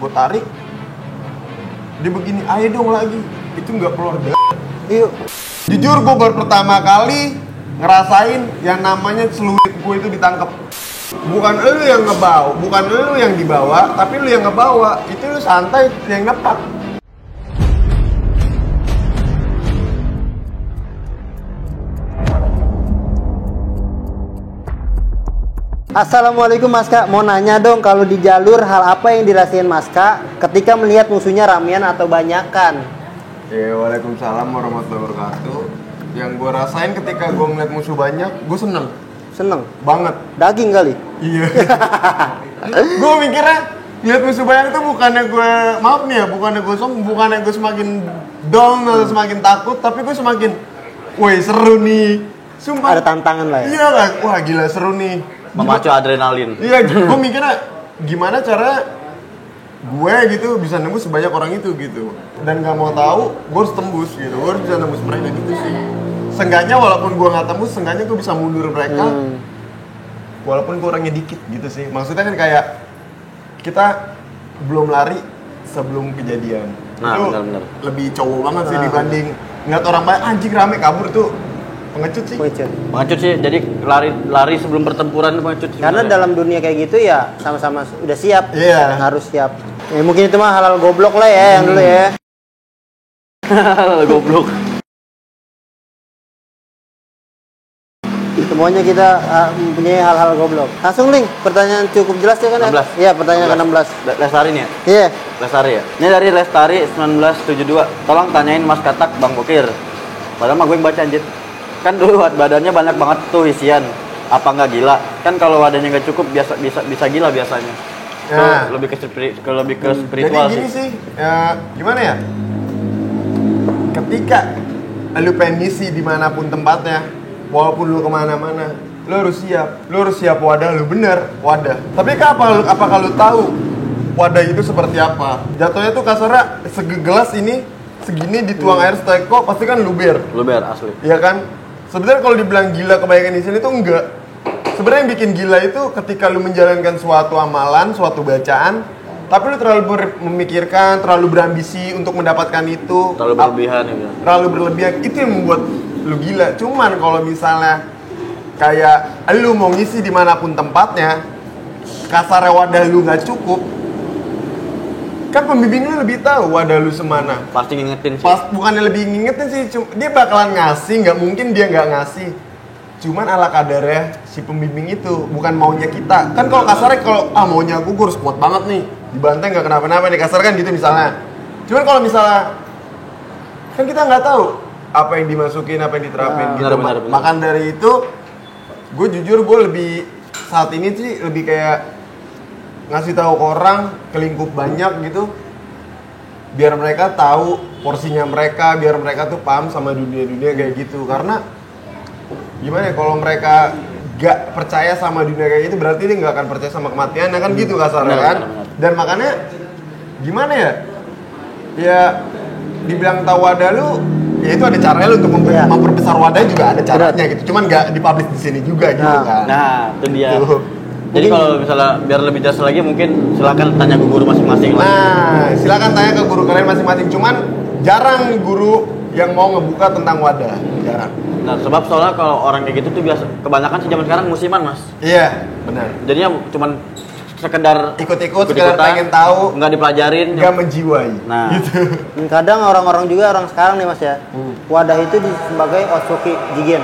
gue tarik, dia begini, ayo dong lagi, itu nggak keluar Yuk. Jujur gue baru pertama kali ngerasain yang namanya celurit gue itu ditangkap. Bukan lu yang ngebawa, bukan lu yang dibawa, tapi lu yang ngebawa. Itu lu santai, yang nepak. Assalamualaikum Mas Kak, mau nanya dong kalau di jalur hal apa yang dirasain Mas Kak ketika melihat musuhnya ramian atau banyakan? Ya, waalaikumsalam warahmatullahi wabarakatuh. Yang gue rasain ketika gue ngeliat musuh banyak, gue seneng. Seneng? Banget. Daging kali? Iya. Gue mikirnya lihat musuh banyak itu bukannya gue, maaf nih ya, bukannya gue semakin down atau semakin takut, tapi gue semakin, woi seru nih. Sumpah. Ada tantangan lah ya? Iya lah, wah gila seru nih. Memacu adrenalin. Iya, gue mikirnya gimana cara gue gitu bisa nembus sebanyak orang itu gitu. Dan gak mau tahu, gue harus tembus gitu. Gue harus bisa nembus mereka gitu sih. Seenggaknya walaupun gue gak tembus, seenggaknya gue bisa mundur mereka. Walaupun gue orangnya dikit gitu sih. Maksudnya kan kayak kita belum lari sebelum kejadian. Nah, itu benar-benar. lebih cowok banget sih dibanding ngeliat orang banyak anjing rame kabur tuh. Pengecut sih. Pengecut sih, jadi lari sebelum pertempuran itu pengecut. Karena dalam dunia kayak gitu ya sama-sama udah siap. Iya. Harus siap. Ya, mungkin itu mah halal goblok lah ya yang dulu ya. Goblok. Semuanya kita mempunyai hal-hal goblok. Langsung Link, pertanyaan cukup jelas ya kan? 16. Iya, pertanyaan ke-16. Lestari nih ya? Iya. Lestari ya? Ini dari Lestari 1972. Tolong tanyain Mas Katak Bang Bokir. Padahal mah gue yang baca anjir. Kan dulu badannya banyak banget tuh isian. Apa nggak gila? Kan kalau badannya nggak cukup bisa gila biasanya. Nah. Lebih ke spiritual Jadi gini sih, gimana ya? Ketika lu pengen ngisi dimanapun tempatnya, walaupun lu kemana-mana, lu harus siap wadah lu, bener wadah. Tapi apakah lu tahu wadah itu seperti apa? Jatuhnya tuh kasarnya segelas ini segini dituang air seteko pasti kan luber. Luber asli. Iya kan? Sebenarnya kalau dibilang gila kebanyakan di sini tuh enggak. Sebenarnya yang bikin gila itu ketika lu menjalankan suatu amalan, suatu bacaan, tapi lu terlalu memikirkan, terlalu berambisi untuk mendapatkan itu. Terlalu berlebihan ya. Terlalu berlebihan, itu yang membuat lu gila. Cuman kalau misalnya kayak lu mau ngisi dimanapun tempatnya, kasarnya wadah lu nggak cukup, kan pembimbing lu lebih tahu wadah lu semana. Pasti ngingetin sih. Bukannya lebih ngingetin sih, dia bakalan ngasih, nggak mungkin dia nggak ngasih. Cuman ala kadarnya si pembimbing itu, bukan maunya kita. Kan kalau kasarnya kalau maunya gue harus kuat banget nih, dibantai nggak kenapa-napa nih, kasar kan gitu misalnya. Cuman kalau misalnya kan kita nggak tahu apa yang dimasukin, apa yang diterapin gitu. Benar. Makan dari itu, gue jujur gue lebih saat ini sih lebih kayak ngasih tahu ke orang ke lingkup banyak gitu, biar mereka tahu porsinya mereka, biar mereka tuh paham sama dunia kayak gitu. Karena gimana ya, kalau mereka gak percaya sama dunia kayak gitu, berarti dia gak akan percaya sama kematian, kan gitu kasarnya kan. Dan makanya gimana ya, ya dibilang tahu wadah lu, ya itu ada caranya lu untuk memperbesar wadah juga ada caranya gitu, cuman gak dipublish di sini juga gitu kan. Nah, itu dia. Tuh. Jadi kalau misalnya biar lebih jelas lagi, mungkin silakan tanya ke guru masing-masing. Nah, silakan tanya ke guru kalian masing-masing. Cuman jarang guru yang mau ngebuka tentang wadah, jarang. Nah, sebab soalnya kalau orang kayak gitu tuh biasa kebanyakan sih zaman sekarang musiman, Mas. Iya, benar. Jadinya cuman sekedar Ikut-ikut, sekedar pengen tahu, nggak dipelajarin, nggak menjiwai. Nah, gitu. Kadang orang sekarang nih Mas ya, wadah itu sebagai Otsuki Jigen.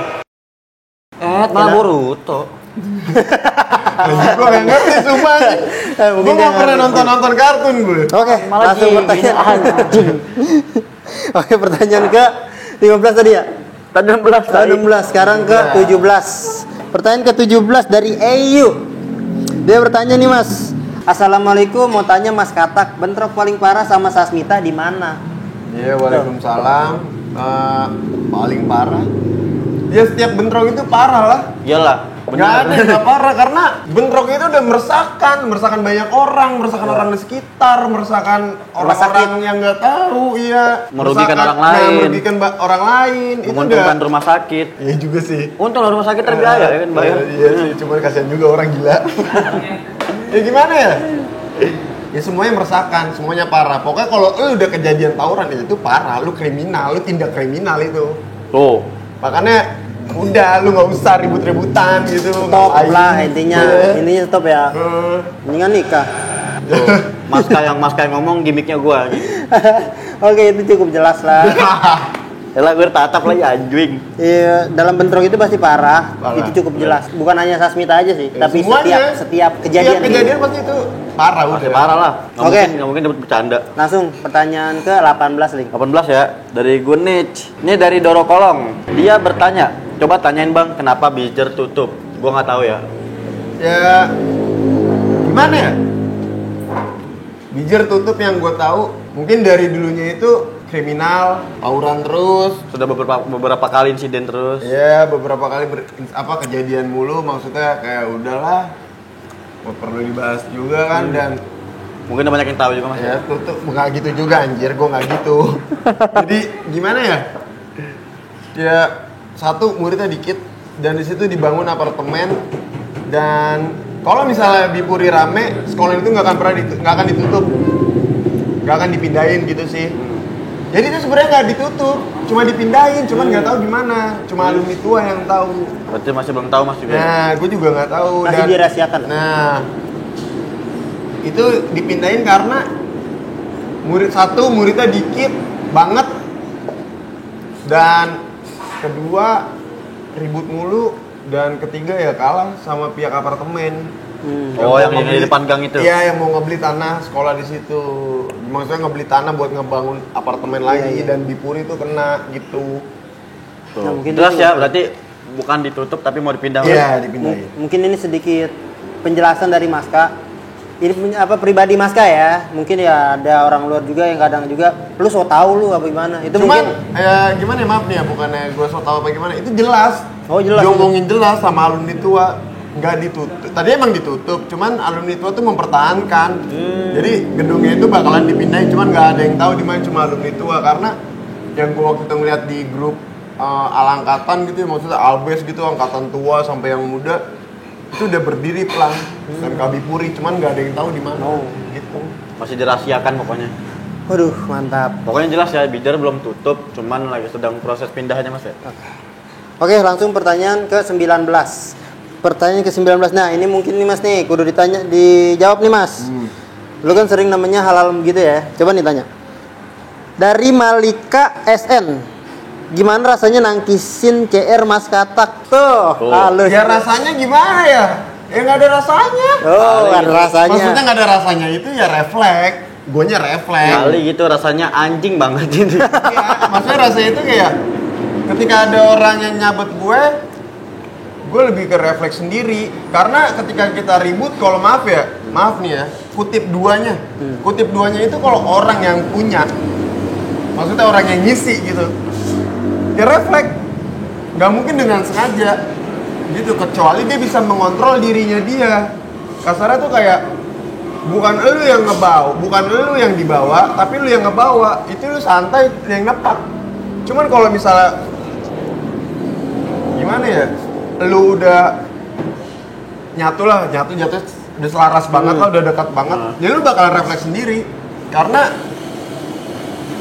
malah Boruto. Gue gak ngerti sumpah sih. Gue gak pernah nonton kartun gue. Oke, Malah langsung pertanyaan. Oke, pertanyaan ke 15 tadi ya? Tadi 16, sekarang ke 17. Pertanyaan ke 17 dari Ayu. Dia bertanya nih Mas. Assalamualaikum, mau tanya Mas Katak, bentrok paling parah sama Sasmita di mana? Iya, waalaikumsalam. Paling parah. Ya setiap bentrok itu parah lah. Iyalah. Gak ada yang gak parah, karena bentrok itu udah meresahkan banyak orang, meresahkan orang di sekitar, meresahkan orang-orang yang gak tahu, iya. Merugikan orang lain. Merugikan orang lain. Menguntungkan rumah sakit. Iya juga sih. Untung rumah sakit terbiaya ya kan bayar. Iya sih, cuma kasihan juga orang gila. Ya gimana ya? ya semuanya meresahkan, semuanya parah. Pokoknya kalau lu udah kejadian tawuran itu parah, lu kriminal, lu tindak kriminal itu. Tuh. Makanya udah lu nggak usah ribut-ributan gitu. Stop lah intinya stop ya. Mendingan nikah. Tuh. Mas Kai ngomong gimmicknya gua. Oke, itu cukup jelas lah. Yalah gue tatap lagi anjing. Iya, dalam bentrok itu pasti parah. Itu cukup jelas. Bukan hanya Sasmita aja sih, tapi semuanya. setiap kejadian. Setiap kejadian pasti itu parah Pasti udah. parah lah. Oke. Nggak mungkin dapat bercanda. Langsung pertanyaan ke 18 Link. 18 ya, dari Gunich. Ini dari Doro Kolong. Dia bertanya, coba tanyain bang, kenapa Bijer tutup? Gua nggak tahu ya. Ya gimana ya? Bijer tutup yang gue tahu mungkin dari dulunya itu kriminal, tawuran terus. Sudah beberapa kali insiden terus. Ya beberapa kali kejadian mulu, maksudnya kayak udahlah, nggak perlu dibahas juga kan. Dan Mungkin banyak yang tahu juga mas. ya tutup nggak gitu juga anjir, gue nggak gitu. Jadi gimana ya? Ya satu muridnya dikit dan di situ dibangun apartemen, dan kalau misalnya Bipuri rame, sekolah itu nggak akan ditutup, nggak akan dipindahin gitu sih. Jadi itu sebenarnya nggak ditutup, cuma dipindahin, cuman nggak tahu gimana, cuma alumni tua yang tahu. Berarti masih belum tahu mas juga. Nah, gue juga nggak tahu. Masih dirahasiakan. Nah, itu dipindahin karena muridnya dikit banget, dan kedua ribut mulu, dan ketiga ya kalah sama pihak apartemen. Oh, yang di depan gang itu? Iya, yang mau ngebeli tanah sekolah di situ. Maksudnya ngebeli tanah buat ngebangun apartemen lagi, dan Bipuri itu kena gitu. Tuh. Nah, mungkin Jelas itu- ya, berarti bukan ditutup tapi mau dipindah. Iya, dipindahin. Mungkin ini sedikit penjelasan dari Maska. Ini pribadi Maska ya. Mungkin ya ada orang luar juga yang kadang juga lu so tau lu apa gimana. Itu Cuman mungkin ya gimana ya, maaf nih ya, bukannya gue so tau apa gimana, itu jelas. Oh, jelas. Diomongin jelas sama alumni tua, nggak ditutup. Tadi emang ditutup, cuman alumni tua tuh mempertahankan. Jadi gedungnya itu bakalan dipindahin, cuman nggak ada yang tahu di mana, cuma alumni tua. Karena yang gue waktu itu ngeliat di grup alangkatan gitu ya, maksudnya albes gitu, angkatan tua sampai yang muda itu udah berdiri pelan dan Kabipuri, cuman nggak ada yang tahu di mana. Oh. Gitu. Masih dirahasiakan pokoknya. waduh, mantap. Pokoknya jelas ya, Bijer belum tutup, cuman lagi sedang proses pindahnya mas ya. Oke, langsung pertanyaan ke 19. Pertanyaan ke 19. Nah, ini mungkin nih Mas nih, kudu dijawab nih Mas. Lu kan sering namanya halal gitu ya. Coba nih tanya. Dari Malika SN. Gimana rasanya nangkisin CR Mas Katak? Tuh, halus. Ya rasanya gimana ya? Ya nggak ada rasanya. Oh, nggak ada rasanya. Maksudnya nggak ada rasanya itu ya refleks. Guanya refleks. Kali gitu rasanya anjing banget ini. Iya, maksudnya rasanya itu kayak ketika ada orang yang nyabet gue lebih ke refleks sendiri. Karena ketika kita ribut, kalau maaf nih ya, kutip duanya itu kalau orang yang punya, maksudnya orang yang ngisi gitu, ya refleks, nggak mungkin dengan sengaja gitu, kecuali dia bisa mengontrol dirinya dia. Kasarnya tuh kayak bukan lu yang ngebawa, bukan lu yang dibawa, tapi lu yang ngebawa. Itu lu santai, yang nepak. Cuman kalau misalnya gimana ya, lu udah nyatu udah selaras banget lah, udah dekat banget, ya lu bakalan refleks sendiri. Karena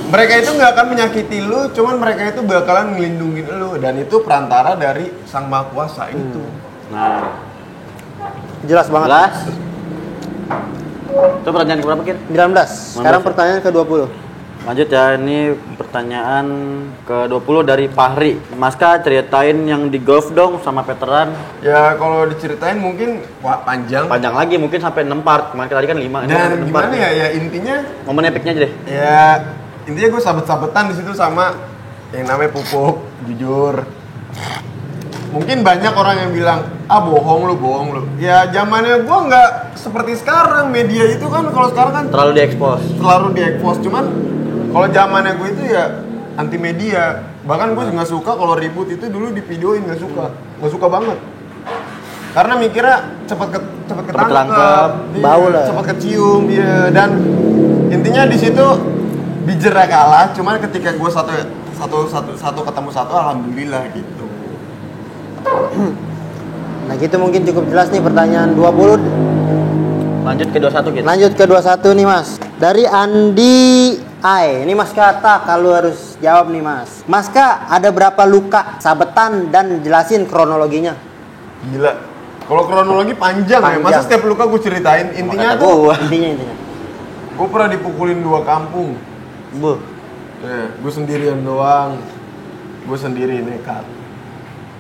mereka itu nggak akan menyakiti lu, cuman mereka itu bakalan ngelindungin lu, dan itu perantara dari Sang Maha Kuasa itu. Nah, Jelas banget. jelas. Itu pertanyaan keberapa Kir? 19. Sekarang pertanyaan ke 20. Lanjut ya, ini pertanyaan ke-20 dari Fahri. Maska ceritain yang di golf dong sama veteran. Ya kalau diceritain mungkin panjang. Panjang lagi mungkin sampai 6 part. Kemarin tadi kan 5. Dan gimana ya intinya, Momen epicnya aja deh. ya intinya gue sabet-sabetan di situ sama yang namanya Pupuk, jujur. Mungkin banyak orang yang bilang, bohong lu. Ya zamannya gue nggak seperti sekarang, media itu kan kalau sekarang kan Terlalu diekspos. diekspos. Cuman kalau zamannya gue itu ya anti media. Bahkan gue nggak suka kalau ribut itu dulu di videoin, nggak suka banget. Karena mikirnya cepet ketangkep, ketangkep, iya, bau lah. cepet kecium, ya. Dan intinya di situ Bijer kalah. Cuman ketika gue satu ketemu satu, alhamdulillah gitu. Nah, gitu mungkin cukup jelas nih pertanyaan 20 Lanjut ke 21 gitu. Lanjut ke 21 nih Mas. Dari Andi Ai. Ini Mas Kata, kalau harus jawab nih Mas. Mas Kak, ada berapa luka sabetan dan jelasin kronologinya? Gila. Kalau kronologi panjang ya. Masa Panjang. setiap luka gue ceritain? Intinya Kata tuh gua. Intinya. gue pernah dipukulin 2 kampung. Bu. Ya, gue sendirian doang. Gue sendiri nekat.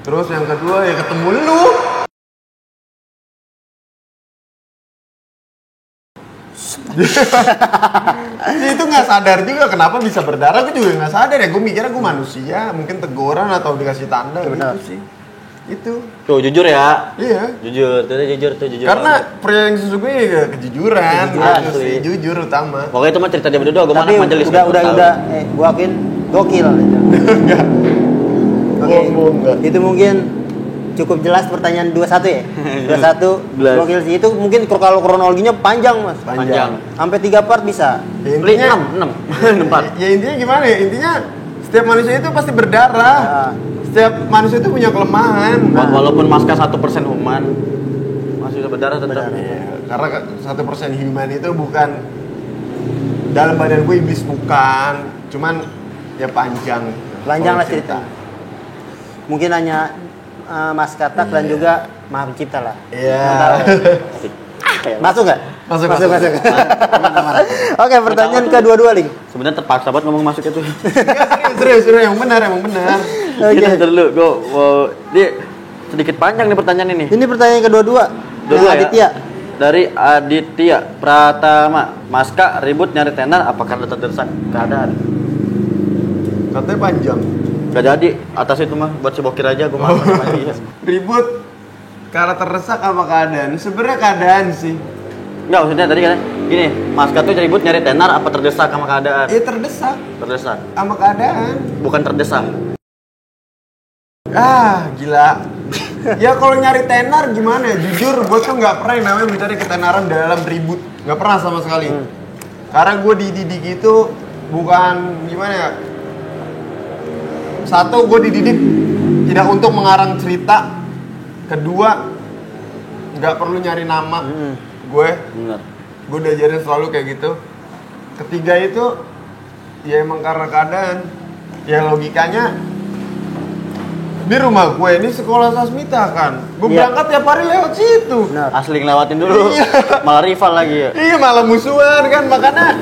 Terus yang kedua ya ketemu lu. Ya, itu nggak sadar juga kenapa bisa berdarah. Gue juga nggak sadar ya. Gue mikirnya gue manusia, mungkin teguran atau dikasih tanda Ya, benar. gitu sih. Itu. Tuh jujur ya. Iya. Jujur, tuh jujur. Karena pria yang sesungguhnya ya kejujuran, Kejujuran, gitu sih. asli. Jujur utama. Pokoknya itu mah cerita dia berdua, gue Tapi mana majelis. udah gua akuin gokil itu. Enggak. Oke. Bohong, enggak. Itu mungkin cukup jelas pertanyaan 21 ya. 21 Jelas. gokil sih. Itu mungkin kalau kronologinya panjang Mas. Panjang. Sampai 3 part bisa. Ya, Beli intinya 6 4. ya intinya gimana ya? Intinya setiap manusia itu pasti berdarah. Ya. Setiap manusia itu punya kelemahan. Walaupun Maska 1% human, masih bisa berdarah tetap. Iya, karena 1% human itu bukan dalam badan gue iblis bukan, cuman ya panjang. Panjang lah Kalau cerita. Mungkin hanya Mas Katak dan juga Maha Pencipta lah. Iya. Masuk nggak? Masuk. Oke, pertanyaan kedua-dua Ling. Sebenarnya terpaksa banget ngomong masuk itu. Serius, yang benar. Oke. Kita dulu, dia sedikit panjang nih pertanyaan ini. Ini pertanyaan kedua-dua. Dua Yang ya? Aditya. Dari Aditya Pratama. Maska ribut nyari tenar apakah terdesak keadaan? Katanya panjang. Gak jadi, atas itu mah buat si bokir aja gue mah. Ribut karena terdesak apa keadaan? Sebenarnya keadaan sih. Enggak, maksudnya tadi kan gini, Maska tuh ribut nyari tenar apa terdesak sama keadaan? Ya terdesak Terdesak, sama keadaan. bukan terdesak. Ah, gila. Ya kalau nyari tenar gimana ya? Jujur, gue tuh nggak pernah yang namanya mencari ketenaran dalam ribut. Nggak pernah sama sekali. Karena gue dididik itu bukan gimana ya? Satu, gue dididik tidak untuk mengarang cerita. Kedua, nggak perlu nyari nama. Gue Benar. diajarin selalu kayak gitu. Ketiga itu, ya emang karena keadaan. Ya logikanya, di rumah gue ini sekolah Sasmita kan. Gue Iya. berangkat tiap hari lewat situ. Benar. Asli ngelewatin dulu, Iya. malah rival lagi ya. Iya, malah musuhan kan, makanya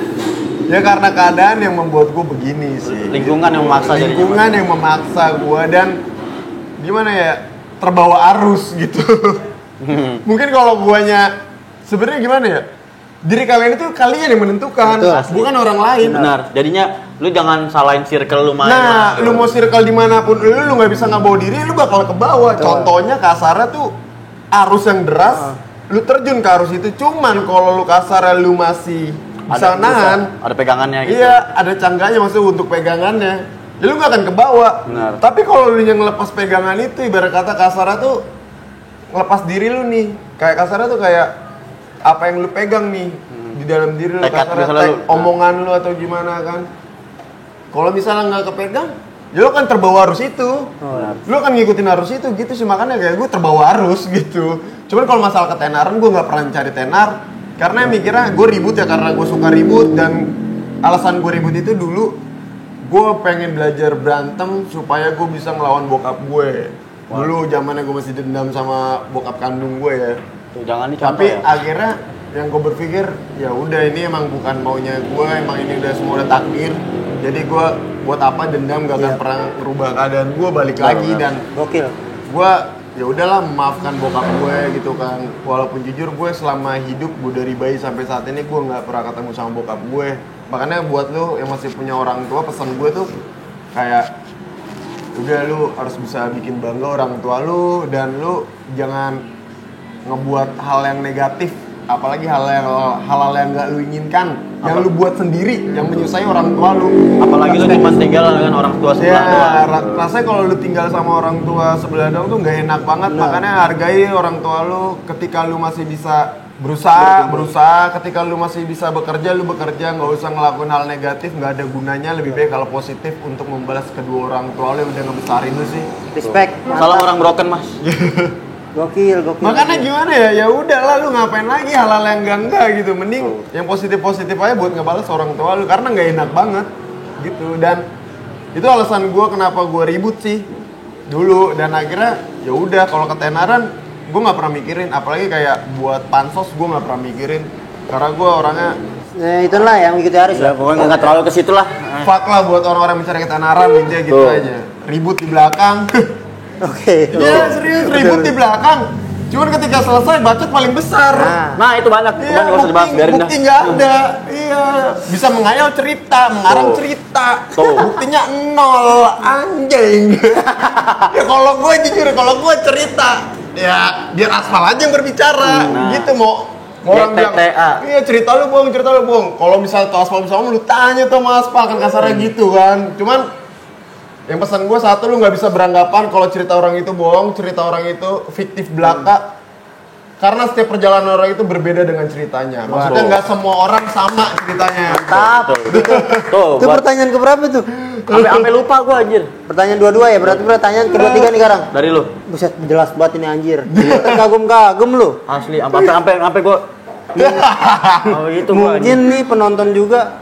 ya karena keadaan yang membuat gue begini sih. Lingkungan yang memaksa jadinya. Lingkungan yang memaksa gue dan gimana ya, terbawa arus gitu. Mungkin kalau guanya sebenarnya gimana ya, diri kalian itu kalian yang menentukan, Betul. bukan orang lain. Benar. Jadinya lu jangan salahin circle lu main. Nah, lu mau circle dimanapun lu nggak bisa ngebawa diri, lu bakal ke bawah. Betul. Contohnya kasarnya tuh arus yang deras, lu terjun ke arus itu. Cuman kalau lu kasarnya lu masih bisa nahan, ada pegangannya gitu. iya ada canggahnya maksudnya untuk pegangannya, ya lu nggak akan ke bawah. Benar. Tapi kalau lu yang ngelepas pegangan itu, ibarat kata kasarnya tuh ngelepas diri lu nih. Kayak kasarnya tuh kayak apa yang lu pegang nih di dalam diri lu, Tekad kasarnya misalnya lu. omongan lu atau gimana kan. Kalau misalnya nggak kepegang, ya lu kan terbawa arus itu. Lu kan ngikutin arus itu gitu sih, makanya kayak gue terbawa arus gitu. Cuman kalau masalah ketenaran, gue nggak pernah cari tenar karena mikirnya gue ribut ya, karena gue suka ribut. Dan alasan gue ribut itu dulu gue pengen belajar berantem supaya gue bisa ngelawan bokap gue. Dulu zamannya gue masih dendam sama bokap kandung gue ya. Tuh, jangan dicontoh Tapi ya. akhirnya yang gue berpikir, ya udah ini emang bukan maunya gue, emang ini udah semua udah takdir. Jadi gue buat apa dendam, gak akan Iya. pernah merubah keadaan gue, balik lagi. Dan Gokil. gue ya udahlah memaafkan bokap gue gitu kan. Walaupun jujur gue selama hidup, gue dari bayi sampai saat ini gue nggak pernah ketemu sama bokap gue. Makanya buat lo yang masih punya orang tua, pesan gue tuh kayak udah lu harus bisa bikin bangga orang tua lu, dan lu jangan ngebuat hal yang negatif, apalagi hal yang nggak lu inginkan, yang lu buat sendiri, yang menyusai orang tua lu. Apalagi lu cuma tinggal dengan orang tua sebelah doang. Ya, rasanya kalau lu tinggal sama orang tua sebelah doang tuh nggak enak banget. Makanya hargai orang tua lu ketika lu masih bisa berusaha, ketika lu masih bisa bekerja, lu bekerja, nggak usah ngelakuin hal negatif, nggak ada gunanya. Lebih baik kalau positif untuk membalas kedua orang tua lu yang udah ngebesarin lu sih. Respect. Salah orang broken, Mas. Gokil. Makanya gimana ya? Ya udahlah lu ngapain lagi hal-hal yang enggak gitu. Mending yang positif-positif aja buat ngebales orang tua lu karena nggak enak banget gitu. Dan itu alasan gue kenapa gue ribut sih dulu, dan akhirnya ya udah kalau ketenaran gue nggak pernah mikirin, apalagi kayak buat pansos gue nggak pernah mikirin karena gue orangnya itulah yang mengikuti Aris Ya lah. pokoknya nggak terlalu ke situ lah. fuck lah buat orang-orang mencari ketenaran aja gitu Tuh. aja. Ribut di belakang. Oke. Ya serius ribut di belakang. Cuman ketika selesai bacot paling besar. Nah itu banyak, Iya, cuman nggak usah dibahas, biarin dah. bukti nggak ada. Iya, bisa mengayal cerita, mengarang Tuh. cerita. Tuh. Buktinya 0, anjing. Ya kalau gue jujur, kalau gue cerita, ya biar aspal aja yang berbicara. Nah. Gitu mau orang bilang, YTTA. iya cerita lu bohong. Kalau misalnya tuh aspal bisa ngomong, lu tanya tuh sama aspal, kan kasarnya gitu kan. Cuman yang pesan gue satu, lu nggak bisa beranggapan kalau cerita orang itu bohong, cerita orang itu fiktif belaka. Karena setiap perjalanan orang itu berbeda dengan ceritanya. Maksudnya nggak semua orang sama ceritanya. Mantap. Tuh, Itu buat pertanyaan keberapa tuh? sampai lupa gua anjir. Pertanyaan 22 ya, berarti pertanyaan kedua tiga nih sekarang. Dari lu. Buset, jelas banget ini anjir. Kagum-kagum lu. Asli, sampai gua oh gitu gua. Mungkin nih penonton juga.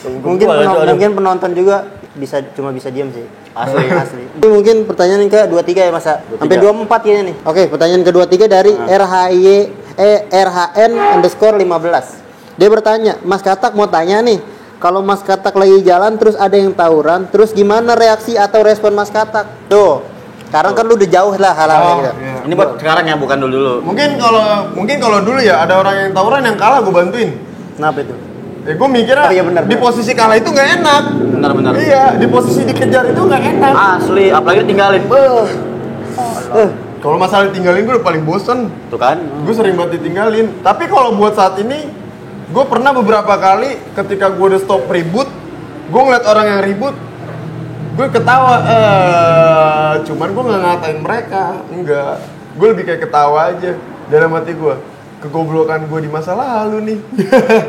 Mungkin penonton juga cuma bisa diam sih. Asli. Ini mungkin pertanyaan ke 23 ya masa. Sampai 24 kayaknya nih. Oke, pertanyaan kedua tiga dari RHN_15. Dia bertanya, Mas Katak mau tanya nih, kalau Mas Katak lagi jalan terus ada yang tawuran, terus gimana reaksi atau respon Mas Katak? Tuh. Sekarang kan lu udah jauh lah hal-hal gitu. Iya. Ini buat sekarang ya, bukan dulu. Mungkin kalau dulu ya ada orang yang tawuran yang kalah gue bantuin. Kenapa itu? Ya gue mikirnya Oh, iya benar, di benar. posisi kalah itu nggak enak. Benar. Iya, di posisi dikejar itu nggak enak. Asli, apalagi tinggalin. Kalau masalah ditinggalin gue udah paling bosen. Tuh kan. Gue sering banget ditinggalin. Tapi kalau buat saat ini, gue pernah beberapa kali ketika gue udah stop ribut, gue ngeliat orang yang ribut, gue ketawa. Cuman gue nggak ngatain mereka, enggak. Gue lebih kayak ketawa aja dalam hati gue. Kegoblokan gue di masa lalu nih.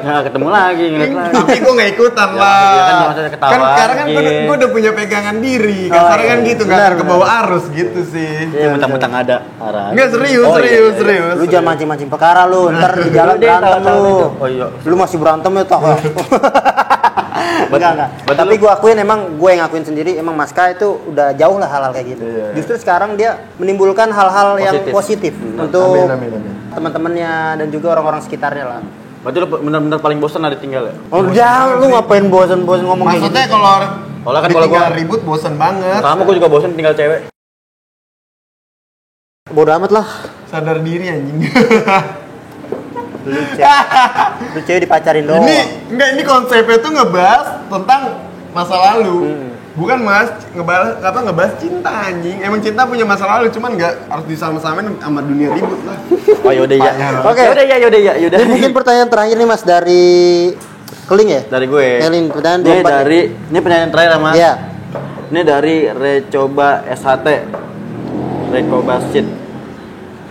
Ya, ketemu lagi, ngeliat lagi. Tapi gue nggak ikutan Ya, lah. iya kan maksudnya ketawa Kan sekarang kan aja. gue udah punya pegangan diri. Oh, Kasarnya kan iya. gitu, Benar, nggak ke bawah arus gitu sih. Iya, mentang-mentang ada arah. Enggak serius, Oh, iya, iya. serius. Lu jangan mancing-mancing perkara lu, ntar di jalan Deh, berantem tahu-tahu lu. itu. Oh iya. Lu masih berantem ya toh. Enggak. Betul. Tapi gue akuin gue yang ngakuin sendiri emang Mas K itu udah jauh lah hal-hal kayak gitu. Iya. Justru sekarang dia menimbulkan hal-hal yang positif untuk Amin. teman-temannya dan juga orang-orang sekitarnya lah. Berarti lu benar-benar paling bosan ada tinggal ya? Oh, jangan lu ngapain bosan-bosan ngomong kayak gitu. Maksudnya kalau Soalnya kan kalau ditinggal gua- ribut bosan banget. Sama gua juga bosan tinggal cewek. Bodoh amat lah. Sadar diri anjing. Lu cewek dipacarin doang. ini konsepnya tuh ngebahas tentang masa lalu. Bukan ngebahas cinta anjing. Emang cinta punya masa lalu, cuman nggak harus disama-samain sama dunia ribut lah. Oh yaudah ya. Payah. Oke. Yaudah ya. Dan mungkin pertanyaan terakhir nih Mas dari Keling ya? Dari gue. Kelin, pertanyaan Ini 24 dari ini pertanyaan terakhir Mas. Iya. Ini dari Recoba SHT. Recoba Shit.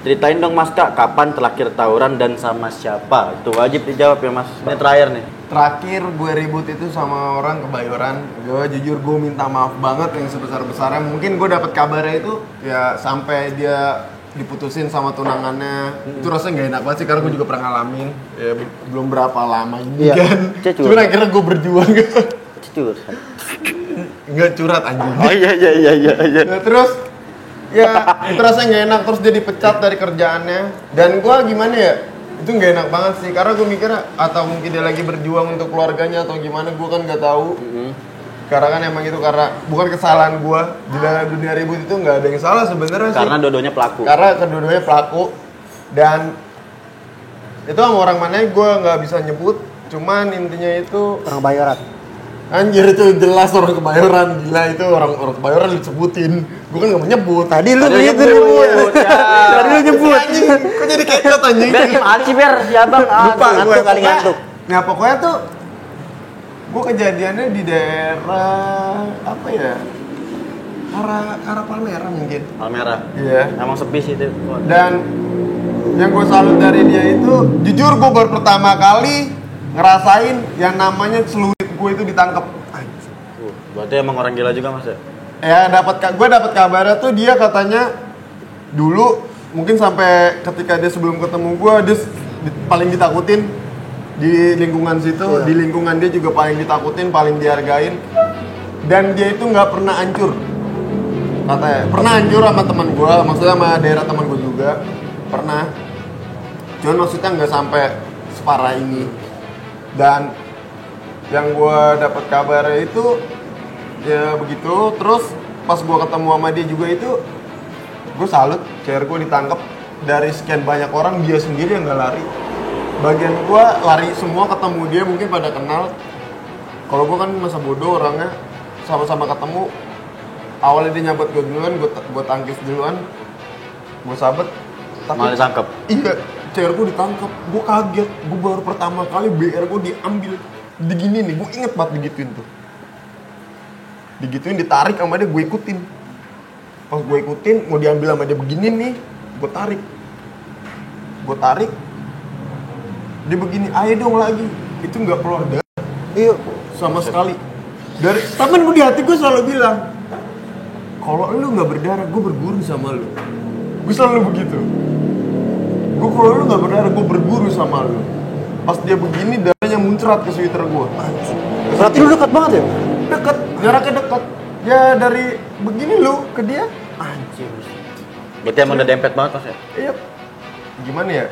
Ceritain dong Mas Kak, kapan terakhir tawuran dan sama siapa? Itu wajib dijawab ya Mas. Ini terakhir nih. Terakhir gue ribut itu sama orang Kebayoran. Gue jujur gue minta maaf banget yang sebesar-besarnya. Mungkin gue dapat kabarnya itu ya sampai dia diputusin sama tunangannya. Itu rasanya nggak enak banget sih karena gue juga pernah ngalamin. Ya belum berapa lama ini Iya. kan. Cecur. Cuman akhirnya gue berjuang. Jujur. Nggak curhat anjing. Oh iya. Nah, terus ya itu rasanya nggak enak, terus dia dipecat dari kerjaannya. Dan gue gimana ya, itu nggak enak banget sih karena gue mikirnya atau mungkin dia lagi berjuang untuk keluarganya atau gimana, gue kan nggak tahu. Karena kan emang itu karena bukan kesalahan gue di dalam dunia ribut itu nggak ada yang salah sebenarnya sih. Karena dua-duanya pelaku. Karena kedua-duanya pelaku dan itu sama orang mana gue nggak bisa nyebut, cuman intinya itu Orang Bayoran. anjir itu jelas orang Kebayoran, gila itu orang Kebayoran disebutin. Gue kan nggak mau nyebut. Tadi lu Tadi nyebut. nyebut, ya. Tadi lu nyebut. Anjing, kok jadi kecot anjing? Ber gimana sih Ber? Si Abang Lupa ngantuk gue, kali, pokoknya- ngantuk. Nah pokoknya tuh gue kejadiannya di daerah apa ya? Arah Palmerah mungkin. Palmerah. Iya. Emang sepi sih itu. Dan yang gue salut dari dia itu, jujur gue baru pertama kali ngerasain yang namanya celurit gue itu ditangkap. Berarti emang orang gila juga Mas ya? Ya gue dapat kabarnya tuh dia katanya dulu mungkin sampai ketika dia sebelum ketemu gue dia paling ditakutin di lingkungan situ, di lingkungan dia juga paling ditakutin, paling dihargain, dan dia itu nggak pernah hancur katanya. Pernah hancur sama teman gue, maksudnya sama daerah teman gue juga pernah, cuman maksudnya nggak sampai separah ini. Dan yang gue dapat kabar itu ya begitu. Terus pas gue ketemu sama dia juga itu, gue salut, cewek gue ditangkap dari sekian banyak orang, dia sendiri yang nggak lari. Bagian gue lari semua ketemu dia, mungkin pada kenal. Kalau gue kan masa bodoh orangnya, sama-sama ketemu. Awalnya dia nyabet gue duluan, gue tangkis duluan, gue sabet. Tapi Malah ditangkap. iya, cewek gue ditangkap. Gue kaget, gue baru pertama kali BR gue diambil. Digini nih, gue inget banget digituin tuh. Digituin, ditarik sama dia, gue ikutin. Pas gue ikutin, mau diambil sama dia begini nih, gue tarik. Gue tarik, dia begini, ayo dong lagi. Itu nggak keluar darah. Iya, sama sekali. Dari, tapi di hati gue selalu bilang, kalau lu nggak berdarah, gue berguru sama lu. Gue selalu begitu. Gue kalau lu nggak berdarah, gue berguru sama lu. Pas dia begini, darahnya muncrat ke sweater gue. Berarti lu dekat banget ya? Deket, jaraknya deket. Ya dari begini lu ke dia. Anjir. Berarti emang udah dempet banget Mas ya? Iya. Gimana ya?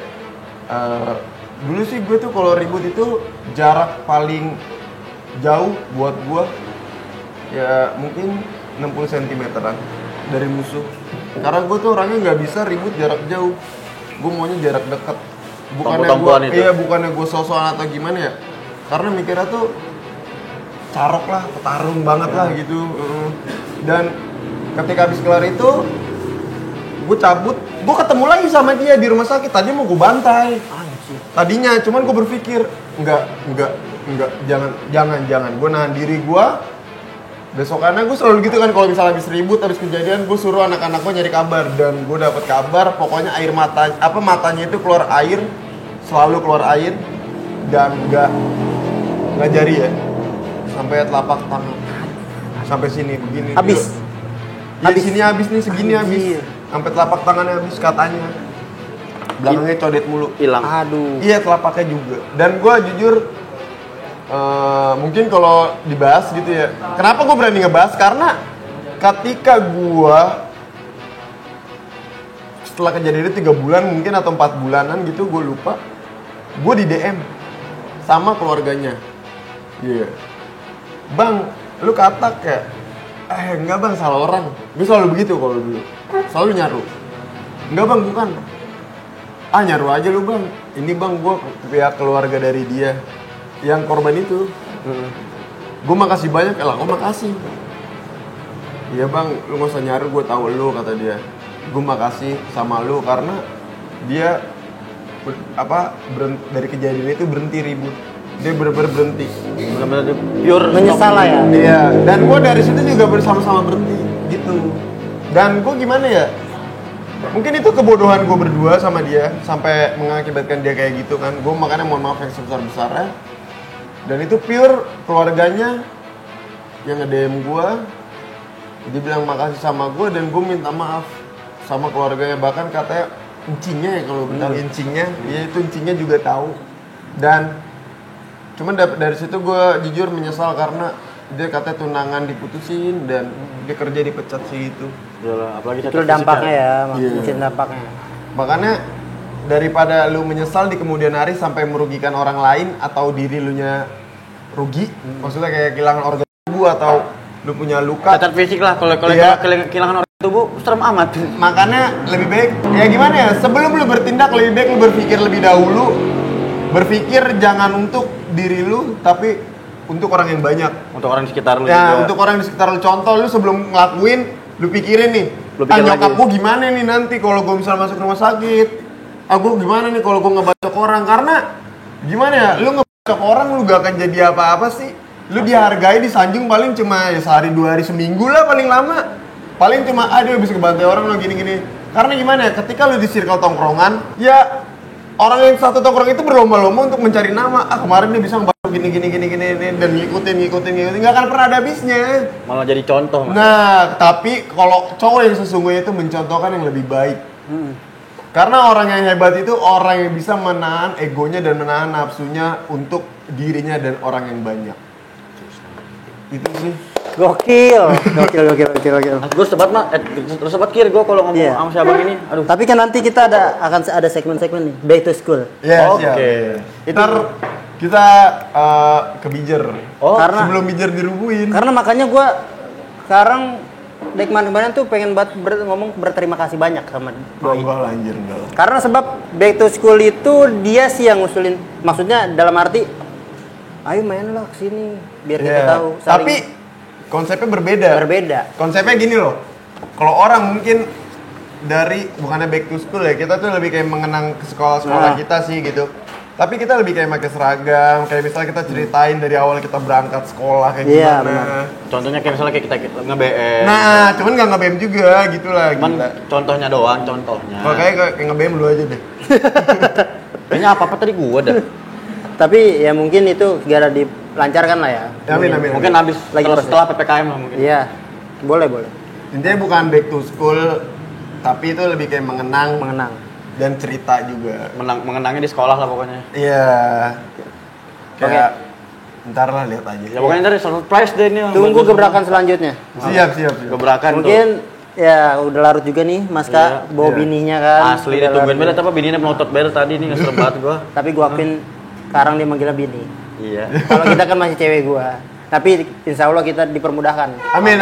Dulu sih gue tuh kalau ribut itu jarak paling jauh buat gue ya mungkin 60 cm-an dari musuh. Karena gue tuh orangnya nggak bisa ribut jarak jauh. Gue maunya jarak dekat. Bukannya gue sosokan atau gimana ya? Karena mikirnya tuh carok lah, petarung banget lah gitu. Dan ketika habis kelar itu, gue cabut, gue ketemu lagi sama dia di rumah sakit. Tadi mau gue bantai. Tadinya, cuman gue berpikir enggak, jangan. Gue nahan diri gue. Besokannya gue selalu gitu kan, kalau misalnya habis ribut, habis kejadian, gue suruh anak-anak gue nyari kabar. Dan gue dapet kabar, pokoknya air matanya itu keluar air, selalu keluar air, dan nggak jari ya, sampai telapak tangan, sampai sini begini. Habis. Habis sini habis nih, segini habis, sampai telapak tangannya habis katanya. Belakangnya codet mulu. Hilang. Aduh. Iya, telapaknya juga. Dan gue jujur, mungkin kalau dibahas gitu ya, kenapa gue berani ngebahas? Karena ketika gue setelah kejadian itu 3 bulan mungkin atau 4 bulanan gitu, gue lupa, gue di DM sama keluarganya. Iya, bang, lu katak ya? Enggak bang, salah orang. Gue selalu begitu kalau dulu, selalu nyaru. Enggak bang, bukan. Nyaru aja lu bang. Ini bang, gue pihak keluarga dari dia yang korban itu. Gue makasih banyak, gue makasih. Iya bang, lu gak usah nyaru, gue tahu lu, kata dia. Gue makasih sama lu karena dia dari kejadian itu berhenti ribut. Dia benar-benar berhenti. Benar-benar pure Menyesal lah ya. Iya, dan gue dari situ juga bersama-sama berhenti gitu. Dan gue gimana ya? Mungkin itu kebodohan gue berdua sama dia sampai mengakibatkan dia kayak gitu kan. Gue makanya mohon maaf yang sebesar-besarnya. Dan itu pure keluarganya yang nge-DM gue. Dia bilang makasih sama gue dan gue minta maaf sama keluarganya. Bahkan katanya encingnya ya, kalau benar encingnya, dia itu encingnya juga tahu. Dan cuman dari situ gue jujur menyesal karena dia katanya tunangan diputusin dan dia kerja dipecat sih itu. Yalah, apalagi Itu dampaknya ya, Iya. mungkin dampaknya. Makanya daripada lu menyesal di kemudian hari sampai merugikan orang lain atau diri lu nya rugi, maksudnya kayak kehilangan organ tubuh atau lu punya luka. cacat fisik lah, kalau Iya. kehilangan organ tubuh serem amat. Makanya lebih baik ya gimana ya, sebelum lu bertindak lebih baik lu berpikir lebih dahulu. Berpikir jangan untuk diri lu tapi untuk orang yang banyak. Untuk orang di sekitar lu Ya, juga. untuk orang di sekitar lu. Contoh, lu sebelum ngelakuin, lu pikirin nih, Lu pikir nyokap lagi. gue gimana nih nanti kalau gue misal masuk rumah sakit. Gue gimana nih kalau gue ngebacok orang. Karena gimana ya, lu ngebacok orang lu gak akan jadi apa-apa sih. Lu dihargai, disanjung paling cuma ya sehari, 2 hari, seminggu lah paling lama. Paling cuma, dia bisa ngebantai orang lo gini-gini. Karena gimana ya, ketika lu di circle tongkrongan, ya orang yang satu tongkrong itu berlomba-lomba untuk mencari nama. Kemarin dia bisa ngebacok gini dan ngikutin, nggak akan pernah ada habisnya. Malah jadi contoh. Mas. Nah, tapi kalau cowok yang sesungguhnya itu mencontohkan yang lebih baik. Karena orang yang hebat itu orang yang bisa menahan egonya dan menahan nafsunya untuk dirinya dan orang yang banyak. Itu sih. Gokil. Gue sebat mah, terus sebat kiri gue kalau ngomong Iya. sama si abang ini. Aduh. Tapi kan nanti kita akan ada segmen-segmen nih, back to school. Yes, Oke. ya. Ntar kita ke Bijer. Oh, karena- sebelum Bijer dirubuhin. Karena makanya gua sekarang dari kemarin-kemarin tuh pengen ngomong berterima kasih banyak sama Oh, doi. enggak lah, anjir, enggak lah. Karena sebab back to school itu dia sih yang ngusulin, maksudnya dalam arti ayo main lah kesini biar kita Iya. tahu. saling Tapi konsepnya berbeda. berbeda. Konsepnya gini loh. Kalau orang mungkin dari bukannya back to school ya, kita tuh lebih kayak mengenang ke sekolah-sekolah Nah. kita sih gitu. Tapi kita lebih kayak pakai seragam, kayak misalnya kita ceritain dari awal kita berangkat sekolah kayak Iya, gimana. benar. Contohnya kayak misalnya kayak kita nge-BM. Nah, cuman nggak nge-BM juga gitu lah. Cuman Gila. contohnya doang, contohnya. Kalau kayak nge-BM lu aja deh. Kayaknya apa-apa tadi gua dah. Tapi ya mungkin itu segera dilancarkan lah ya. Amin, amin. Mungkin habis Lagi setelah proses. PPKM lah mungkin. Iya. Boleh. Intinya bukan back to school, tapi itu lebih kayak mengenang Mengenang. dan cerita juga. Mengenangnya di sekolah lah pokoknya. Iya. Kayak ntar lah lihat aja. Ya pokoknya ntar surprise deh ini. Tunggu gebrakan selanjutnya. Siap. Gebrakan Mungkin ya udah larut juga nih Mas Kak, Iya, bawa iya. bininya kan. Asli Udah ditungguin larut. banget apa bininya melotot banget tadi nih ngeser banget gua. Tapi gua akuin sekarang dia manggilnya bini. Iya. Kalau kita kan masih cewek gua. Tapi insya Allah kita dipermudahkan. Amin.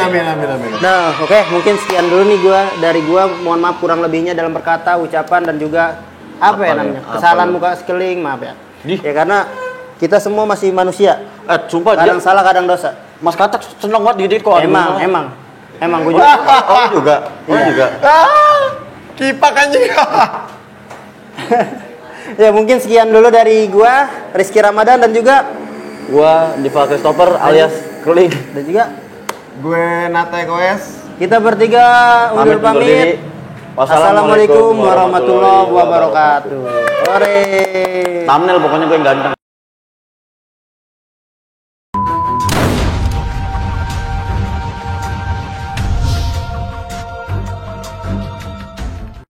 Nah, oke, mungkin sekian dulu nih dari gua. Mohon maaf kurang lebihnya dalam berkata, ucapan dan juga apa ya Apa namanya? ya? Kesalahan Apa ya? muka sekeliling, maaf ya. Dih. Ya karena kita semua masih manusia. Sumpah dia Kadang salah, kadang dosa. Mas Katak seneng banget dikit kok. Emang gua juga. Oh juga. Kipak anjing. Ya mungkin sekian dulu dari gua, Rizky Ramadan dan juga Gua Diva Christopher alias Kruling. Gue Nata Koes. kita bertiga undur pamit. Wassalamualaikum warahmatullahi wabarakatuh. Ore. Thumbnail pokoknya gue yang ganteng.